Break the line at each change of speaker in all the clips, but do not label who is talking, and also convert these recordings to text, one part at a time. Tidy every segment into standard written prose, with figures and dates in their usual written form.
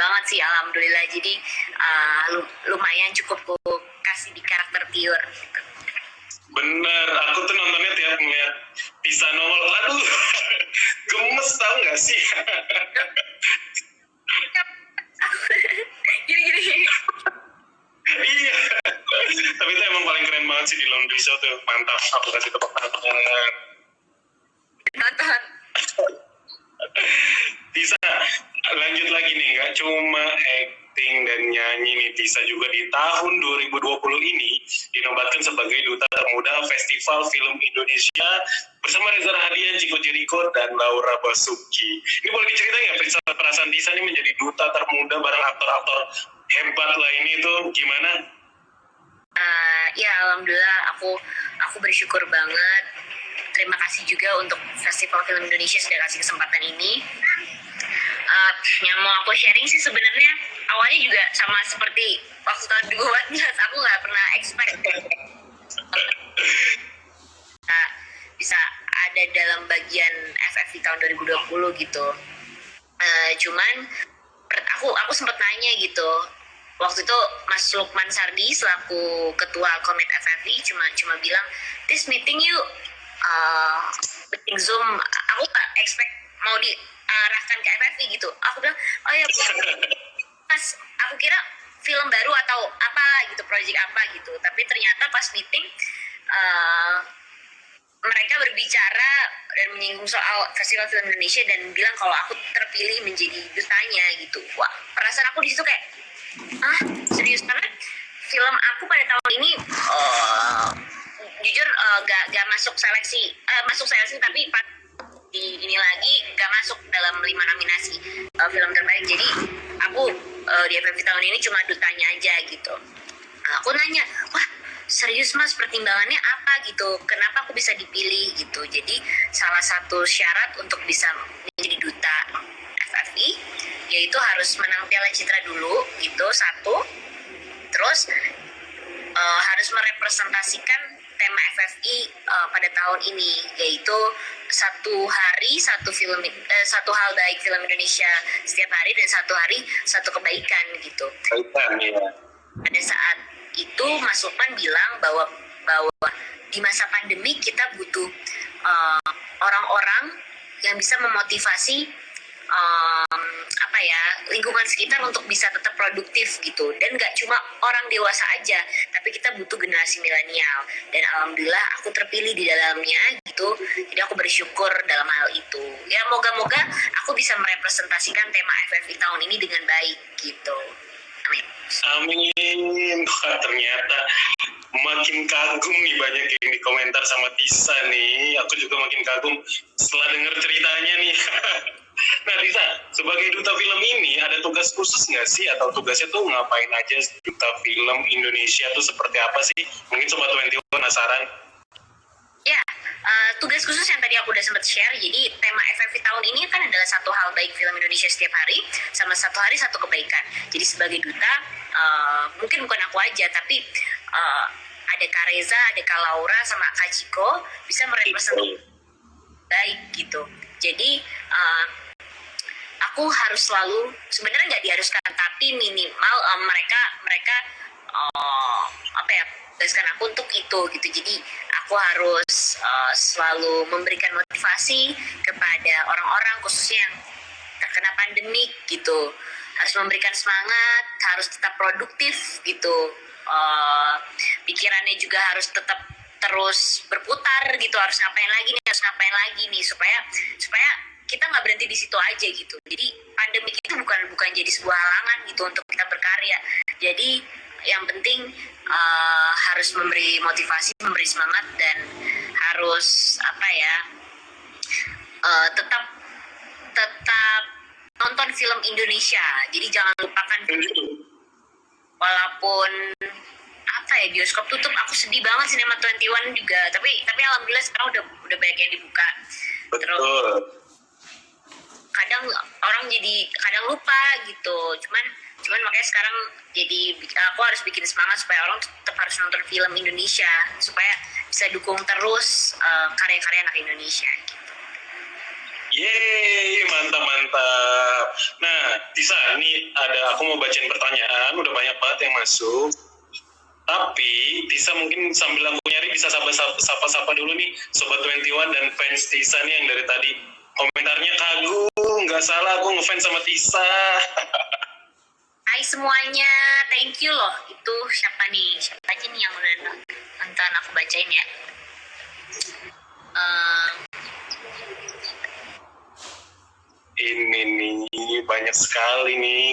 banget sih, alhamdulillah. Jadi lumayan cukup ku kasih di karakter Tiur.
Bener, aku tuh nontonnya tiap ngeliat Tisa nongol, aduh, gemes tau gak sih?
Gini.
Iya, tapi itu emang paling keren banget sih di Laundry Show tuh, mantap, aku kasih tepuk tangan.
Nonton.
Tisa, lanjut lagi nih, gak cuma acting dan nyanyi nih, Tisa juga di tahun 2020 ini dinobatkan sebagai Duta Termuda Festival Film Indonesia bersama Reza Rahadian, Chico Jericho, dan Laura Basuki. Ini boleh diceritain nggak perasaan Tisa ini menjadi Duta Termuda bareng aktor-aktor hebat lainnya itu gimana?
Ya alhamdulillah aku bersyukur banget. Terima kasih juga untuk Festival Film Indonesia sudah kasih kesempatan ini. Yang mau aku sharing sih sebenarnya awalnya juga sama seperti waktu tahun 2014, aku nggak pernah expect bisa ada dalam bagian FFI tahun 2020 gitu. Cuman aku sempat nanya gitu. Waktu itu Mas Lukman Sardi selaku ketua komite FFI cuma bilang, "This meeting yuk." Meeting Zoom, aku gak expect mau diarahkan ke FFI gitu. Aku bilang, oh ya Mas, aku kira film baru atau apa gitu, project apa gitu. Tapi ternyata pas meeting mereka berbicara dan menyinggung soal Festival Film Indonesia dan bilang kalau aku terpilih menjadi dutanya gitu. Wah, perasaan aku di situ kayak, serius banget. Film aku pada tahun ini jujur gak masuk seleksi, masuk seleksi tapi di ini lagi gak masuk dalam 5 nominasi film terbaik. Jadi aku di FFI tahun ini cuma dutanya aja gitu. Aku nanya, wah serius Mas, pertimbangannya apa gitu, kenapa aku bisa dipilih gitu. Jadi salah satu syarat untuk bisa menjadi duta FFI yaitu harus menang Piala Citra dulu gitu, satu. Terus harus merepresentasikan tema FFI pada tahun ini, yaitu satu hari satu hal baik film Indonesia setiap hari dan satu hari satu kebaikan gitu. Pada saat itu Mas Lukman bilang bahwa di masa pandemi kita butuh orang-orang yang bisa memotivasi lingkungan sekitar untuk bisa tetap produktif gitu, dan gak cuma orang dewasa aja, tapi kita butuh generasi milenial, dan alhamdulillah aku terpilih di dalamnya gitu. Jadi aku bersyukur dalam hal itu. Ya moga-moga aku bisa merepresentasikan tema FFI tahun ini dengan baik gitu. Amin.
Amin. Wah, ternyata makin kagum nih banyak yang di komentar sama Tisa nih. Aku juga makin kagum setelah dengar ceritanya nih. Nah Tisa, sebagai duta film ini ada tugas khusus nggak sih? Atau tugasnya tuh ngapain aja duta film Indonesia tuh seperti apa sih? Mungkin Sobat 21 penasaran.
Ya, tugas khusus yang tadi aku udah sempat share. Jadi tema FFI tahun ini kan adalah satu hal baik film Indonesia setiap hari, sama satu hari satu kebaikan. Jadi sebagai duta, mungkin bukan aku aja, tapi ada Kak Reza, ada Kak Laura, sama Kak Chico bisa merepresentasi baik gitu. Jadi aku harus selalu, sebenarnya nggak diharuskan, tapi minimal mereka tugaskan aku untuk itu gitu. Jadi aku harus selalu memberikan motivasi kepada orang-orang khususnya yang terkena pandemik gitu, harus memberikan semangat, harus tetap produktif gitu, pikirannya juga harus tetap terus berputar gitu, harus ngapain lagi nih supaya kita nggak berhenti di situ aja gitu. Jadi pandemik itu bukan jadi sebuah halangan gitu untuk kita berkarya. Jadi yang penting harus memberi motivasi, memberi semangat, dan harus tetap nonton film Indonesia. Jadi jangan lupakan, walaupun bioskop tutup, aku sedih banget. Cinema 21 juga, tapi alhamdulillah sekarang udah banyak yang dibuka. Terus kadang orang kadang lupa gitu, cuman makanya sekarang jadi aku harus bikin semangat supaya orang tetap harus nonton film Indonesia, supaya bisa dukung terus karya-karya anak Indonesia gitu.
Yeay, mantap. Nah, Tisa, ini aku mau bacain pertanyaan, udah banyak banget yang masuk. Tapi Tisa mungkin sambil aku nyari bisa sapa-sapa dulu nih Sobat 21 dan fans Tisa nih yang dari tadi komentarnya kagum, nggak salah aku ngefans sama Tisa.
Hai semuanya, thank you loh. Itu siapa nih? Siapa aja nih yang udah nonton, aku bacain ya.
Ini nih banyak sekali nih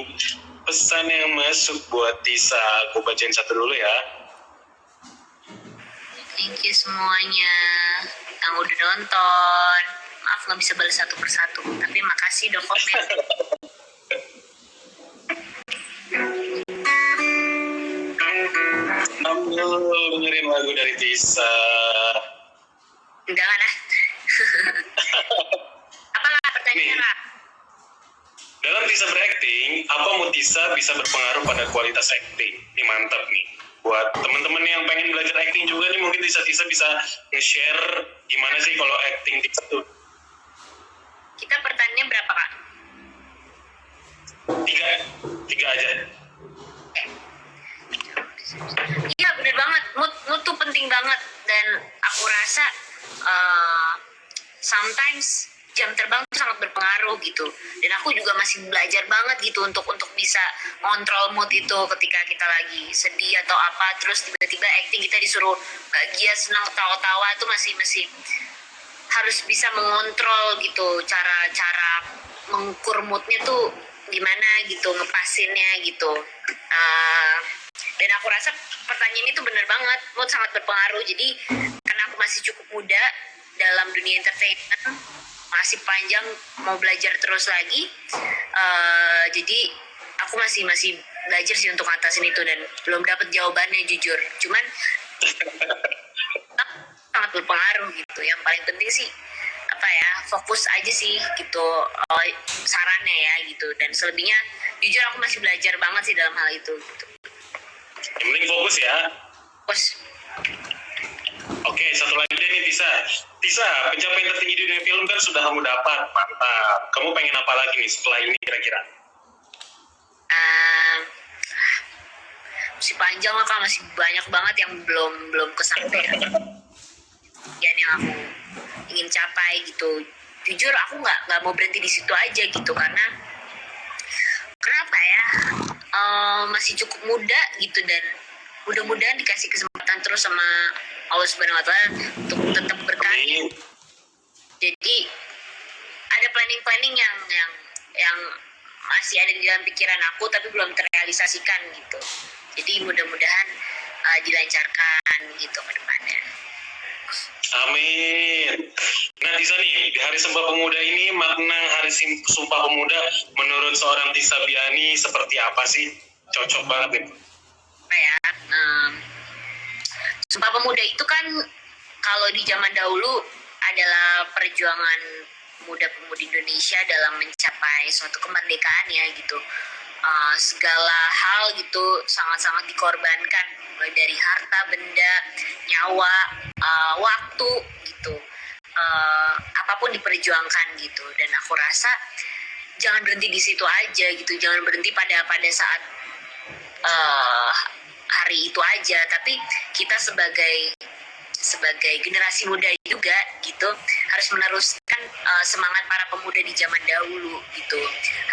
pesan yang masuk buat Tisa. Aku bacain satu dulu ya.
Thank you semuanya yang udah nonton. Maaf nggak bisa balas satu persatu, tapi makasih udah komen.
Dengerin lagu dari Tisa.
Jangan ah. Apa pertanyaannya lah?
Dalam Tisa berakting, apa mood Tisa bisa berpengaruh pada kualitas acting? Ini mantap nih. Buat teman-teman yang pengen belajar acting juga nih, mungkin Tisa bisa nge-share gimana sih kalau acting Tisa tuh.
Kita pertanyaannya berapa kak?
Tiga aja.
Iya bener banget, mood tuh penting banget. Dan aku rasa sometimes jam terbang tuh sangat berpengaruh gitu. Dan aku juga masih belajar banget gitu untuk bisa ngontrol mood itu ketika kita lagi sedih atau apa, terus tiba-tiba acting kita disuruh bahagia, senang, tawa-tawa tuh masih harus bisa mengontrol gitu, cara mengukur moodnya tuh gimana gitu, ngepasinnya gitu. Dan aku rasa pertanyaan itu bener banget, mood sangat berpengaruh. Jadi karena aku masih cukup muda dalam dunia entertainment, masih panjang, mau belajar terus lagi, jadi aku masih belajar sih untuk ngatasin itu dan belum dapat jawabannya jujur. Cuman sangat berpengaruh gitu. Yang paling penting sih fokus aja sih gitu, sarannya ya gitu. Dan selebihnya jujur aku masih belajar banget sih dalam hal itu gitu.
Yang penting fokus ya.
Fokus.
Oke, satu lagi deh nih Tisa, pencapaian tertinggi di dunia film kan sudah kamu dapat, mantap. Kamu pengen apa lagi nih setelah ini kira-kira?
Masih panjang lah kak, masih banyak banget yang belum kesampaian. Yang aku ingin capai gitu. Jujur aku nggak mau berhenti di situ aja gitu, karena kenapa ya? Masih cukup muda gitu, dan mudah-mudahan dikasih kesempatan terus sama Allah Subhanahu wa Ta'ala untuk tetap berkarya. Jadi ada planning yang masih ada di dalam pikiran aku tapi belum terrealisasikan gitu. Jadi mudah-mudahan dilancarkan gitu ke depannya.
Amin. Nah Tisa nih, di Hari Sumpah Pemuda ini, makna Hari Sumpah Pemuda menurut seorang Tisa Biani seperti apa sih? Cocok banget nih.
Sumpah Pemuda itu kan kalau di zaman dahulu adalah perjuangan pemuda-pemudi Indonesia dalam mencapai suatu kemerdekaan ya gitu. Segala hal gitu sangat-sangat dikorbankan, mulai dari harta benda, nyawa, waktu gitu, apapun diperjuangkan gitu. Dan aku rasa jangan berhenti di situ aja gitu, jangan berhenti pada saat hari itu aja, tapi kita sebagai generasi muda juga gitu harus meneruskan semangat para pemuda di zaman dahulu gitu.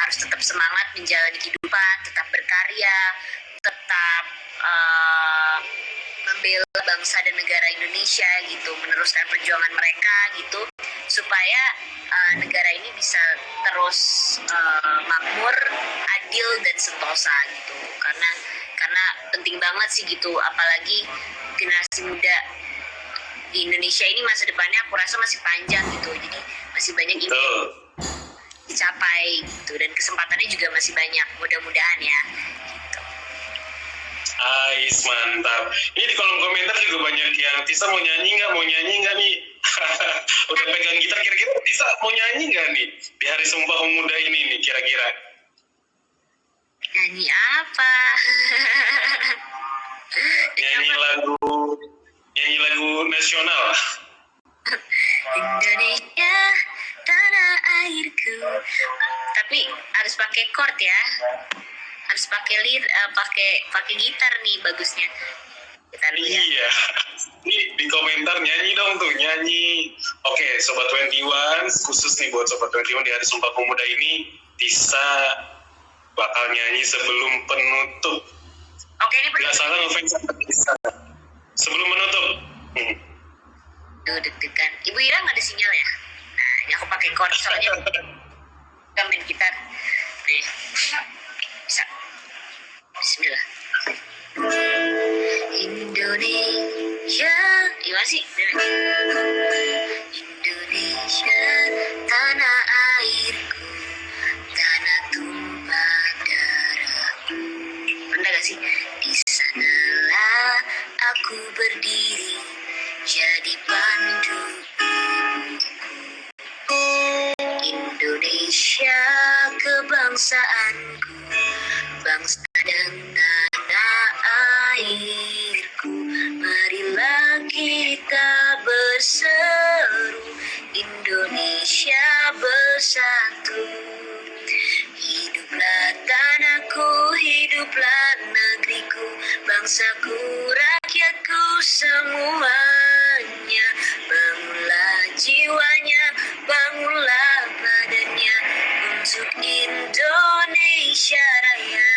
Harus tetap semangat menjalani kehidupan, tetap berkarya, tetap membela bangsa dan negara Indonesia gitu, meneruskan perjuangan mereka gitu, supaya negara ini bisa terus makmur, adil dan sentosa gitu. Karena penting banget sih gitu, apalagi generasi muda di Indonesia ini masa depannya aku rasa masih panjang gitu. Jadi masih banyak ini dicapai gitu, dan kesempatannya juga masih banyak, mudah-mudahan ya gitu.
Ais, mantap. Ini di kolom komentar juga banyak yang Tisa mau nyanyi nggak nih? Udah pegang gitar, kira-kira Tisa mau nyanyi nggak nih di Hari Sumpah Pemuda ini nih kira-kira?
Nyanyi apa?
Nyanyi lagu nasional.
Indonesia tanah airku, tapi harus pakai chord ya, harus pakai pakai gitar nih bagusnya. Gitar ya.
Iya. Ini di komentar nyanyi dong tuh, nyanyi. Oke, Sobat 21, khusus nih buat Sobat 21 di Hari Sumpah Pemuda ini, Tisa bakal nyanyi sebelum penutup.
Oke, ini
Nggak salah ngefans sama Tisa. Sebelum menutup.
Duh, deg-degan. Ibu Ira nggak ada sinyal ya? Nah, ini aku pakai chord soalnya nggak main gitar. Nih, bisa. Bismillah. Indonesia, gimana sih? Indonesia, tanah airku, tanah tumpah darahku. Pernah gak sih? Di sanalah aku berdiri, jadi pandu Indonesia kebangsaanku, bangsa dan tanah airku. Marilah kita berseru, Indonesia bersatu. Hiduplah tanahku, hiduplah negeriku, bangsaku, rakyatku semuanya. Bangunlah jiwanya, bangunlah badannya untuk Indonesia Raya.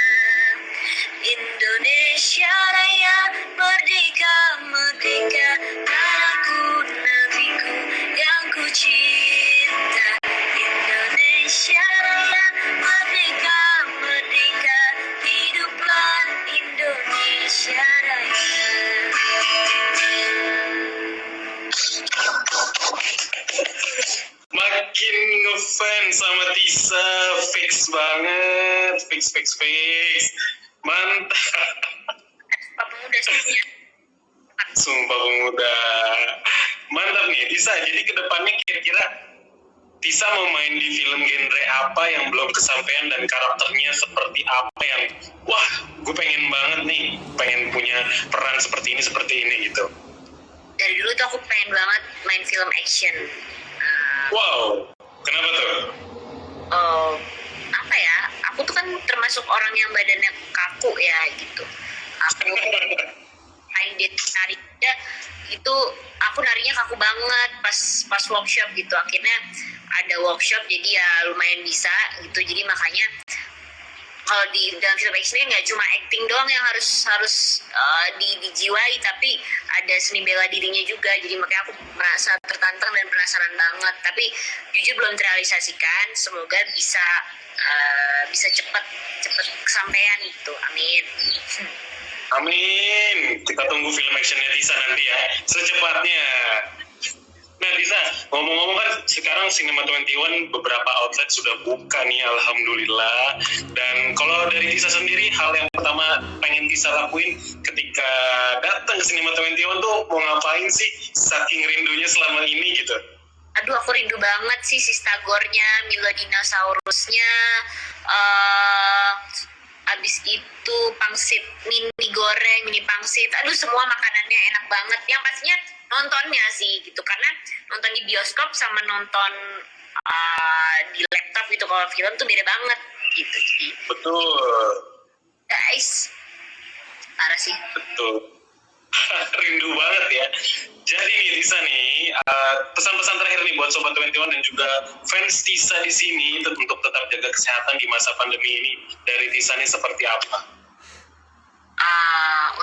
Indonesia Raya, merdeka, merdeka, tanahku, negeriku yang ku cinta. Indonesia Raya, merdeka, merdeka, hiduplah Indonesia Raya.
Makin ngefans sama Tisa, fix banget, fix. Mantap.
Pak Pemuda sebenarnya.
Sumpah Pemuda. Mantap nih Tisa, jadi kedepannya kira-kira Tisa mau main di film genre apa yang belum kesampaian dan karakternya seperti apa yang wah gue pengen banget nih, pengen punya peran seperti ini gitu.
Dari dulu tuh aku pengen banget main film action.
Wow, kenapa tuh?
Apa ya? Aku tuh kan termasuk orang yang badannya kaku ya gitu. Aku main dia nariknya itu, aku narinya kaku banget pas workshop gitu. Akhirnya ada workshop jadi ya lumayan bisa gitu. Jadi makanya kalau di dalam film action ini nggak cuma acting doang yang harus dijiwai, tapi ada seni bela dirinya juga. Jadi makanya aku merasa tertantang dan penasaran banget. Tapi jujur belum terrealisasikan. Semoga bisa cepat kesampaian gitu. Amin.
Amin. Kita tunggu film actionnya Tisa nanti ya, secepatnya. Nah Tisa, ngomong-ngomong kan sekarang Cinema 21 beberapa outlet sudah buka nih, alhamdulillah. Dan kalau dari Tisa sendiri, hal yang pertama pengen Tisa lakuin ketika datang ke Cinema 21 tuh mau ngapain sih? Saking rindunya selama ini gitu.
Aduh, aku rindu banget sih Sistagornya, Milo Dinosaurusnya, abis itu pangsit, mini goreng, mini pangsit. Aduh, semua makanannya enak banget. Yang pastinya nontonnya sih gitu, karena nonton di bioskop sama nonton di laptop gitu kalau film tuh beda banget gitu. Jadi,
Betul.
guys, parah sih.
Betul. Rindu banget ya. Jadi nih Tisa nih, pesan-pesan terakhir nih buat Sobat 21 dan juga fans Tisa di sini untuk tetap jaga kesehatan di masa pandemi ini. Dari Tisa nih seperti apa?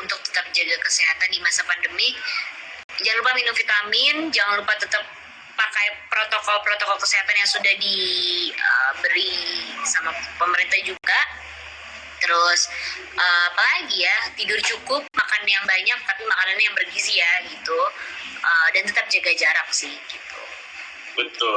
Untuk tetap jaga kesehatan di masa pandemi, jangan lupa minum vitamin, jangan lupa tetap pakai protokol kesehatan yang sudah diberi sama pemerintah juga. Terus apalagi ya, tidur cukup, makan yang banyak tapi makanannya yang bergizi ya gitu. Dan tetap jaga jarak sih gitu.
Betul.